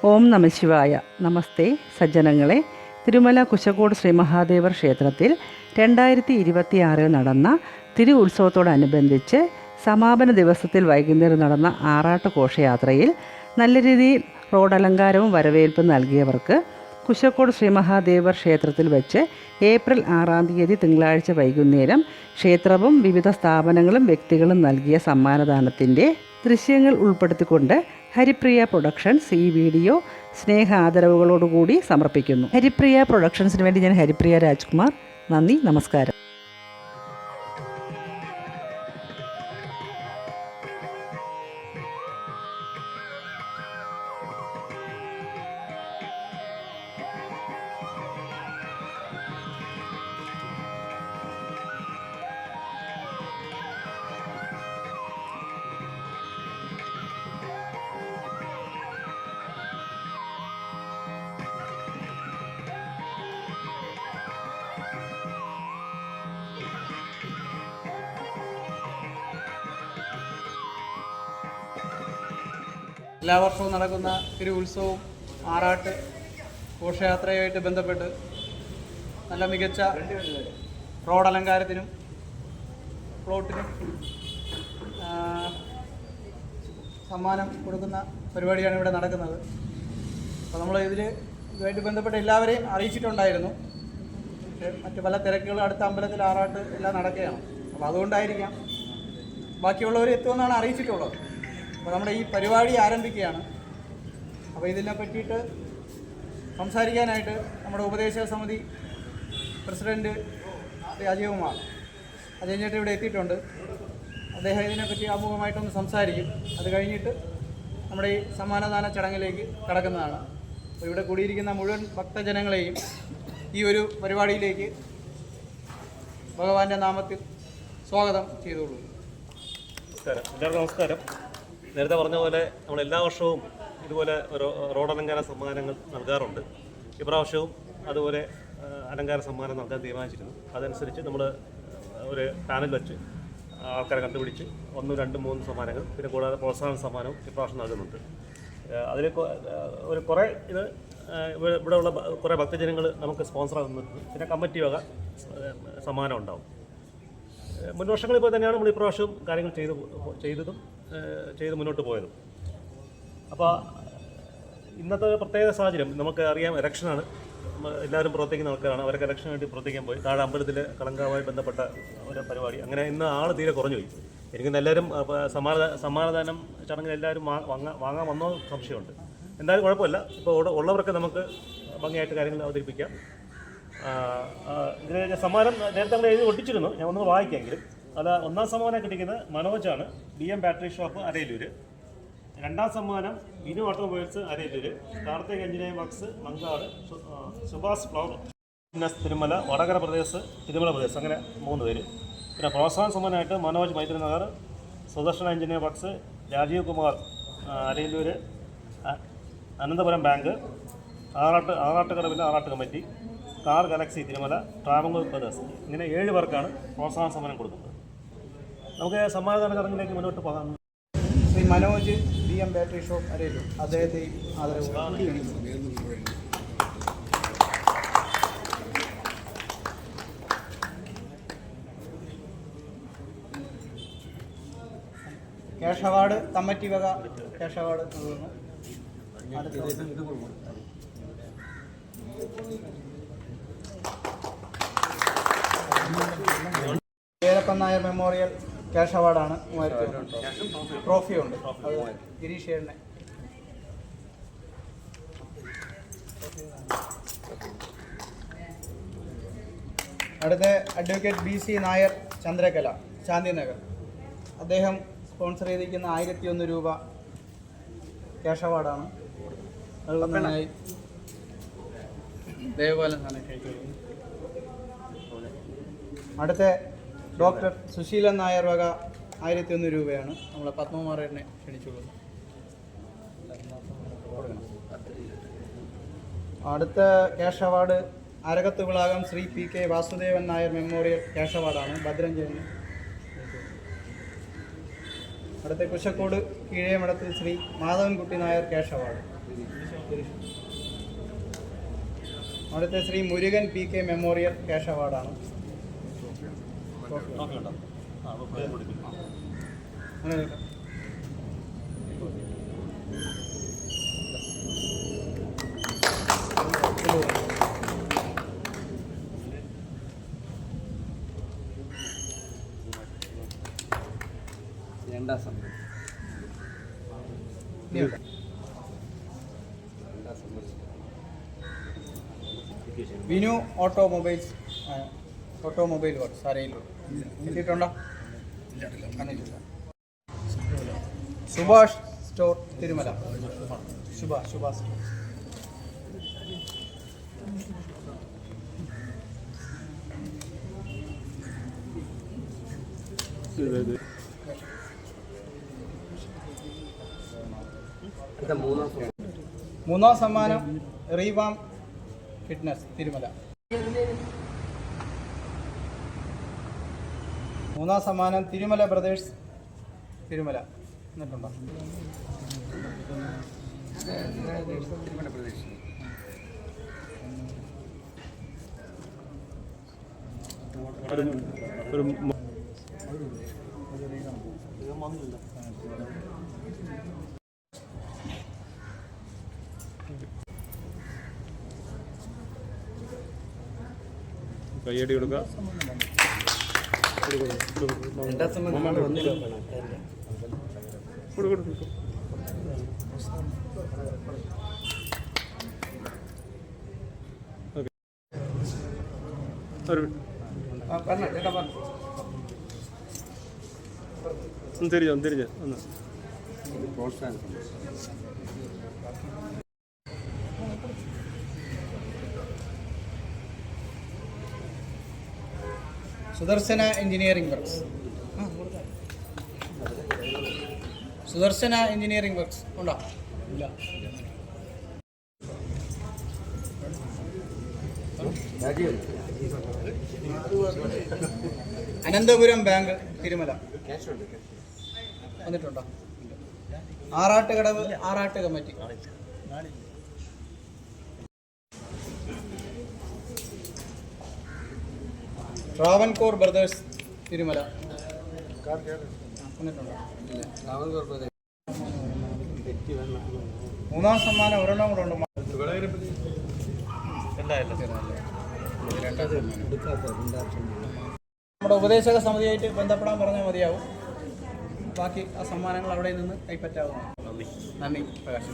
ഓം നമഃശിവായ. നമസ്തേ സജ്ജനങ്ങളെ. തിരുമല കുശക്കോട് ശ്രീ മഹാദേവർ ക്ഷേത്രത്തിൽ 2026 നടന്ന തിരു ഉത്സവത്തോടനുബന്ധിച്ച് സമാപന ദിവസത്തിൽ വൈകുന്നേരം നടന്ന ആറാട്ട് ഘോഷയാത്രയിൽ നല്ല രീതിയിൽ റോഡലങ്കാരവും വരവേൽപ്പും നൽകിയവർക്ക് കുശക്കോട് ശ്രീ മഹാദേവർ ക്ഷേത്രത്തിൽ വെച്ച് ഏപ്രിൽ 6-ാം തീയതി തിങ്കളാഴ്ച വൈകുന്നേരം ക്ഷേത്രവും വിവിധ സ്ഥാപനങ്ങളും വ്യക്തികളും നൽകിയ സമ്മാനദാനത്തിൻ്റെ ദൃശ്യങ്ങൾ ഉൾപ്പെടുത്തിക്കൊണ്ട് ഹരിപ്രിയ പ്രൊഡക്ഷൻസ് ഈ വീഡിയോ സ്നേഹ ആദരവുകളോടുകൂടി സമർപ്പിക്കുന്നു. ഹരിപ്രിയ പ്രൊഡക്ഷൻസിന് വേണ്ടി ഞാൻ ഹരിപ്രിയ രാജ്കുമാർ. നന്ദി, നമസ്കാരം. എല്ലാ വർഷവും നടക്കുന്ന തിരു ഉത്സവവും ആറാട്ട് ഘോഷയാത്രയുമായിട്ട് ബന്ധപ്പെട്ട് നല്ല മികച്ച റോഡ് അലങ്കാരത്തിനും പ്ലോട്ടിനും സമ്മാനം കൊടുക്കുന്ന പരിപാടിയാണ് ഇവിടെ നടക്കുന്നത്. അപ്പോൾ നമ്മൾ ഇതുമായിട്ട് ബന്ധപ്പെട്ട് എല്ലാവരെയും അറിയിച്ചിട്ടുണ്ടായിരുന്നു. പക്ഷേ മറ്റ് പല തിരക്കുകൾ അടുത്ത അമ്പലത്തിൽ ആറാട്ട് എല്ലാം നടക്കുകയാണ്. അപ്പോൾ അതുകൊണ്ടായിരിക്കാം ബാക്കിയുള്ളവർ എത്തുമെന്നാണ് അറിയിച്ചിട്ടുള്ളത്. അപ്പോൾ നമ്മുടെ ഈ പരിപാടി ആരംഭിക്കുകയാണ്. അപ്പോൾ ഇതിനെ പറ്റിയിട്ട് സംസാരിക്കാനായിട്ട് നമ്മുടെ ഉപദേശക സമിതി പ്രസിഡൻറ്റ് ശ്രീ അജയകുമാർ ചേട്ടൻ ഇവിടെ എത്തിയിട്ടുണ്ട്. അദ്ദേഹം ഇതിനെപ്പറ്റി ആമുഖമായിട്ടൊന്ന് സംസാരിക്കും. അത് കഴിഞ്ഞിട്ട് നമ്മുടെ ഈ സമ്മാനദാന ചടങ്ങിലേക്ക് കടക്കുന്നതാണ്. അപ്പോൾ ഇവിടെ കൂടിയിരിക്കുന്ന മുഴുവൻ ഭക്തജനങ്ങളെയും ഈ ഒരു പരിപാടിയിലേക്ക് ഭഗവാന്റെ നാമത്തിൽ സ്വാഗതം ചെയ്തോളൂ. നമസ്കാരം, എല്ലാവർക്കും നമസ്കാരം. നേരത്തെ പറഞ്ഞ പോലെ നമ്മൾ എല്ലാ വർഷവും ഇതുപോലെ റോഡ് അലങ്കാര സമ്മാനങ്ങൾ നൽകാറുണ്ട്. ഇപ്രാവശ്യവും അതുപോലെ അലങ്കാര സമ്മാനം നൽകാൻ തീരുമാനിച്ചിരുന്നു. അതനുസരിച്ച് നമ്മൾ ഒരു പാനൽ വെച്ച് ആൾക്കാരെ കണ്ടുപിടിച്ച് 1, 2, 3 സമ്മാനങ്ങൾ, പിന്നെ കൂടാതെ പ്രോത്സാഹന സമ്മാനവും ഇപ്രാവശ്യം നൽകുന്നുണ്ട്. അതിൽ കുറേ ഇവിടെയുള്ള കുറേ ഭക്തജനങ്ങൾ നമുക്ക് സ്പോൺസർ ആകുന്നുണ്ട്. പിന്നെ കമ്മിറ്റി വക സമ്മാനം ഉണ്ടാവും. മുൻ വർഷങ്ങളിൽ ഇപ്പോൾ തന്നെയാണ് നമ്മൾ ഇപ്രാവശ്യം കാര്യങ്ങൾ ചെയ്ത് മുന്നോട്ട് പോയത്. അപ്പോൾ ഇന്നത്തെ പ്രത്യേക സാഹചര്യം നമുക്ക് അറിയാം. ഇലക്ഷനാണ്, എല്ലാവരും പുറത്തേക്ക് നടക്കുകയാണ്. അവർക്ക് ഇലക്ഷന് വേണ്ടി പുറത്തേക്കാൻ പോയി. താഴെ അമ്പലത്തിൽ കളങ്കാവുമായി ബന്ധപ്പെട്ട ഒരു പരിപാടി. അങ്ങനെ ഇന്ന് ആൾ തീരെ കുറഞ്ഞു പോയി. എനിക്കൊന്ന് എല്ലാവരും സമ്മാനദാനം ചടങ്ങിൽ എല്ലാവരും വാങ്ങാൻ വന്നോ സംശയമുണ്ട്. എന്തായാലും കുഴപ്പമില്ല. ഇപ്പോൾ ഉള്ളവർക്ക് നമുക്ക് ഭംഗിയായിട്ട് കാര്യങ്ങൾ അവതരിപ്പിക്കാം. ഇതിന് സമ്മാനം നേരത്തെ നമ്മൾ എഴുതി ഒട്ടിച്ചിരുന്നു. ഞാൻ ഒന്ന് വായിക്കാമെങ്കിലും. അത് 1ാം സമ്മാനം കിട്ടിക്കുന്നത് മനോജാണ്, BM ബാറ്ററി ഷോപ്പ് അരയിലൂർ. 2ാം സമ്മാനം Vinu automobiles Arayilur. Karthik engineering works Mankad. Subhash flower Thirumala, Vadakara Pradesh, Thirumala Pradesh, അങ്ങനെ 3 പേര്. പിന്നെ പ്രോത്സാഹന സമ്മാനമായിട്ട് Manoj Maitri Nagar, Sudarshana engineering works, Rajeev Kumar Arayilur, Ananthapuram bank, ആറാട്ടുകടവിലെ Arattu committee, car galaxy Thirumala, Travancore brothers. ഇങ്ങനെ 7 പേർക്കാണ് പ്രോത്സാഹന സമ്മാനം കൊടുക്കുന്നത്. നമുക്ക് സമ്മാനദാന ചടങ്ങിലേക്ക് മുന്നോട്ട് പോകാം. Shri Manoj BM battery shop Arayilur, അദ്ദേഹത്തെ ആദരവ്. ക്യാഷ് അവാർഡ് കമ്മിറ്റി വക ക്യാഷ് അവാർഡ് നൽകുന്നു. വീരപ്പൻ നായർ മെമ്മോറിയൽ ക്യാഷ് അവാർഡാണ്. 3000 ട്രോഫിയുണ്ട്. അത് ഗിരീഷ് ചേട്ടനെ. അടുത്ത അഡ്വക്കേറ്റ് BC നായർ ചന്ദ്രകല, ശാന്തിനഗർ. അദ്ദേഹം സ്പോൺസർ ചെയ്തിരിക്കുന്ന 1001 രൂപ ക്യാഷ് അവാർഡാണ്. നൽകുന്നതിനായി ദേവപാലനാണ് ക്ഷണിച്ചുകൊള്ളുന്നത്. അടുത്ത ഡോക്ടർ സുശീലൻ നായർ വക 1001 രൂപയാണ്. നമ്മളെ പത്മകുമാറിനെ ക്ഷണിച്ചുകൊള്ളുന്നത്. അടുത്ത cash award Arakathu Vilakam Shri PK Vasudevan Nair memorial cash അവാർഡാണ്. ഭദ്രഞ്ജലിന്. അടുത്ത കുശക്കോട് കീഴേമഠത്തിൽ ശ്രീ മാധവൻകുട്ടി നായർ ക്യാഷ് അവാർഡ്. അവിടുത്തെ Shri Murugan PK memorial cash അവാർഡാണ്. അങ്ങനെ കേട്ടോ. ഇനി കേട്ടോ. വിനു ഓട്ടോമൊബൈൽ വർക്ക്സ് അരയിലൂർ എത്തിയിട്ടുണ്ടോ? കണ്ടിട്ടില്ല. സുഭാഷ് സ്റ്റോർ തിരുമല. ശുഭ സ്റ്റോർ. മൂന്നാം സമ്മാനം റീവാം ഫിറ്റ്നസ് തിരുമല. മൂന്നാം സമ്മാനം തിരുമല ബ്രദേഴ്സ് തിരുമല. എന്നിട്ടുണ്ടോ? കയ്യടി കൊടുക്കുക. തിരിഞ്ഞോ ഒന്ന് Sudarshana engineering works. Sudarshana engineering works ഉണ്ടോ? ഇല്ല. അനന്തപുരം ബാങ്ക് തിരുമല. വന്നിട്ടുണ്ടോ? ആറാട്ടുകടവ് ആറാട്ട് കമ്മിറ്റി. ട്രാവൻകൂർ ബ്രദേഴ്സ് തിരുമല. വന്നിട്ടുണ്ടോ? മൂന്നാം സമ്മാനം ഒരെണ്ണം കൂടെ ഉണ്ട്. നമ്മുടെ ഉപദേശക സമിതിയായിട്ട് ബന്ധപ്പെടാൻ പറഞ്ഞാൽ മതിയാവും. ബാക്കി ആ സമ്മാനങ്ങൾ അവിടെ നിന്ന് കൈപ്പറ്റാവുന്നതാണ്. നന്ദി പ്രകാശ്.